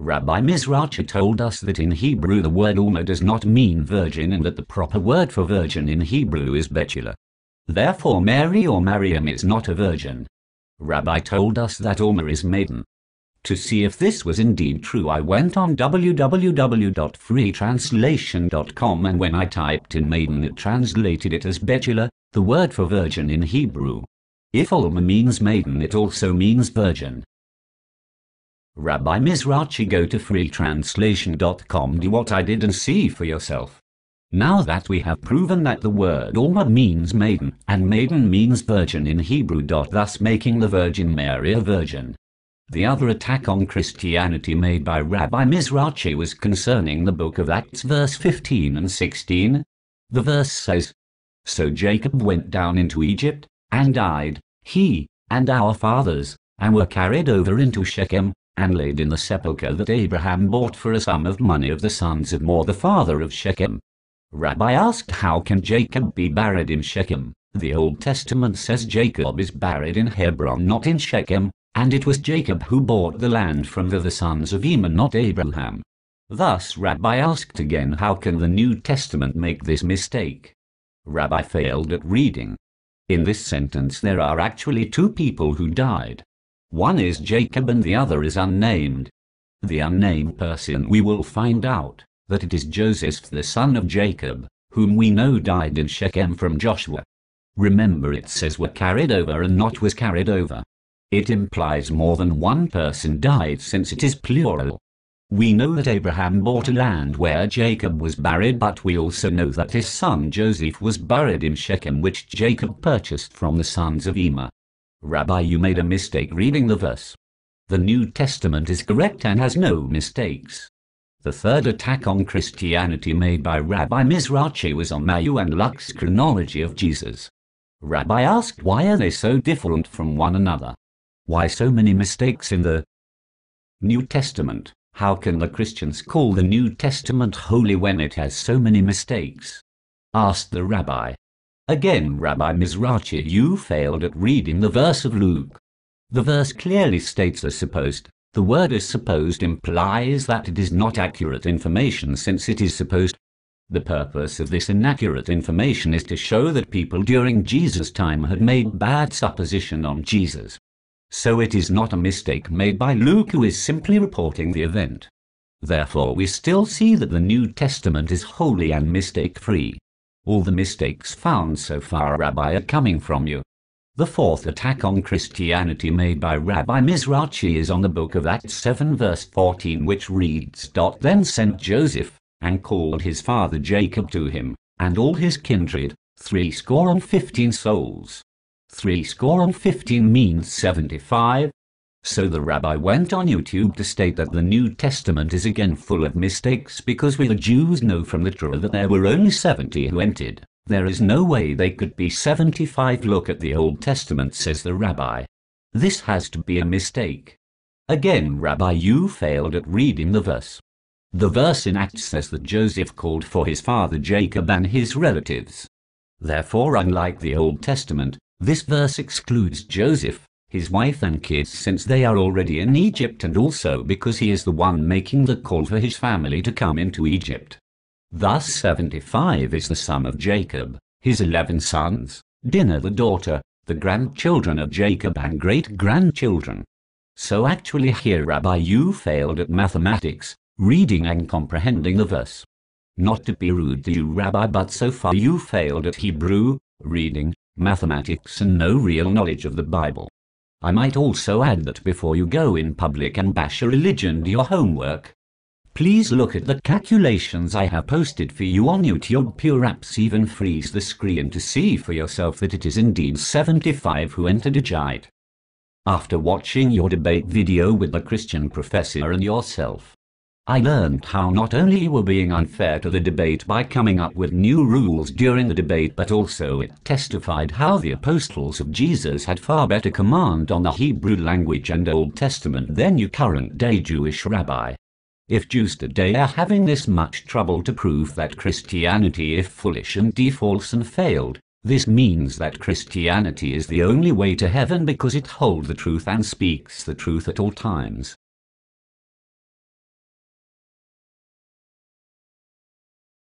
Rabbi Mizrachi told us that in Hebrew the word Alma does not mean virgin and that the proper word for virgin in Hebrew is Betula. Therefore Mary or Mariam is not a virgin. Rabbi told us that Alma is maiden. To see if this was indeed true, I went on www.freetranslation.com, and when I typed in maiden it translated it as Betula, the word for virgin in Hebrew. If Alma means maiden, it also means virgin. Rabbi Mizrachi, go to freetranslation.com, do what I did and see for yourself. Now that we have proven that the word Alma means maiden, and maiden means virgin in Hebrew, thus making the Virgin Mary a virgin. The other attack on Christianity made by Rabbi Mizrachi was concerning the book of Acts verse 15 and 16. The verse says, "So Jacob went down into Egypt, and died, he, and our fathers, and were carried over into Shechem, and laid in the sepulchre that Abraham bought for a sum of money of the sons of Mor the father of Shechem." Rabbi asked, how can Jacob be buried in Shechem? The Old Testament says Jacob is buried in Hebron, not in Shechem, and it was Jacob who bought the land from the sons of Eman, not Abraham. Thus Rabbi asked again, how can the New Testament make this mistake? Rabbi failed at reading. In this sentence there are actually two people who died. One is Jacob and the other is unnamed. The unnamed person, we will find out that it is Joseph, the son of Jacob, whom we know died in Shechem from Joshua. Remember, it says were carried over and not was carried over. It implies more than one person died since it is plural. We know that Abraham bought a land where Jacob was buried, but we also know that his son Joseph was buried in Shechem, which Jacob purchased from the sons of Eman. Rabbi, you made a mistake reading the verse. The New Testament is correct and has no mistakes. The third attack on Christianity made by Rabbi Mizrachi was on Matthew and Luke's chronology of Jesus. Rabbi asked, why are they so different from one another? Why so many mistakes in the New Testament? How can the Christians call the New Testament holy when it has so many mistakes? Asked the rabbi. Again, Rabbi Mizrachi, you failed at reading the verse of Luke. The verse clearly states as supposed. The word "as supposed" implies that it is not accurate information, since it is supposed. The purpose of this inaccurate information is to show that people during Jesus' time had made bad supposition on Jesus. So it is not a mistake made by Luke, who is simply reporting the event. Therefore we still see that the New Testament is holy and mistake-free. All the mistakes found so far, Rabbi, are coming from you. The fourth attack on Christianity made by Rabbi Mizrachi is on the book of Acts 7 verse 14, which reads, "Then sent Joseph, and called his father Jacob to him, and all his kindred, 70 souls." 70 means 75. So the rabbi went on YouTube to state that the New Testament is again full of mistakes, because we the Jews know from the Torah that there were only 70 who entered. There is no way they could be 75. Look at the Old Testament, says the rabbi. This has to be a mistake. Again, Rabbi, you failed at reading the verse. The verse in Acts says that Joseph called for his father Jacob and his relatives. Therefore, unlike the Old Testament, this verse excludes Joseph, his wife and kids, since they are already in Egypt, and also because he is the one making the call for his family to come into Egypt. Thus 75 is the sum of Jacob, his 11 sons, Dinah the daughter, the grandchildren of Jacob and great-grandchildren. So actually here, Rabbi, you failed at mathematics, reading and comprehending the verse. Not to be rude to you, Rabbi, but so far you failed at Hebrew, reading, mathematics, and no real knowledge of the Bible. I might also add that before you go in public and bash a religion, do your homework. Please look at the calculations I have posted for you on YouTube. Pure apps even freeze the screen to see for yourself that it is indeed 75 who entered Egypt. After watching your debate video with the Christian professor and yourself, I learned how not only you were being unfair to the debate by coming up with new rules during the debate, but also it testified how the apostles of Jesus had far better command on the Hebrew language and Old Testament than you current-day Jewish rabbi. If Jews today are having this much trouble to prove that Christianity is foolish and false and failed, this means that Christianity is the only way to heaven, because it holds the truth and speaks the truth at all times.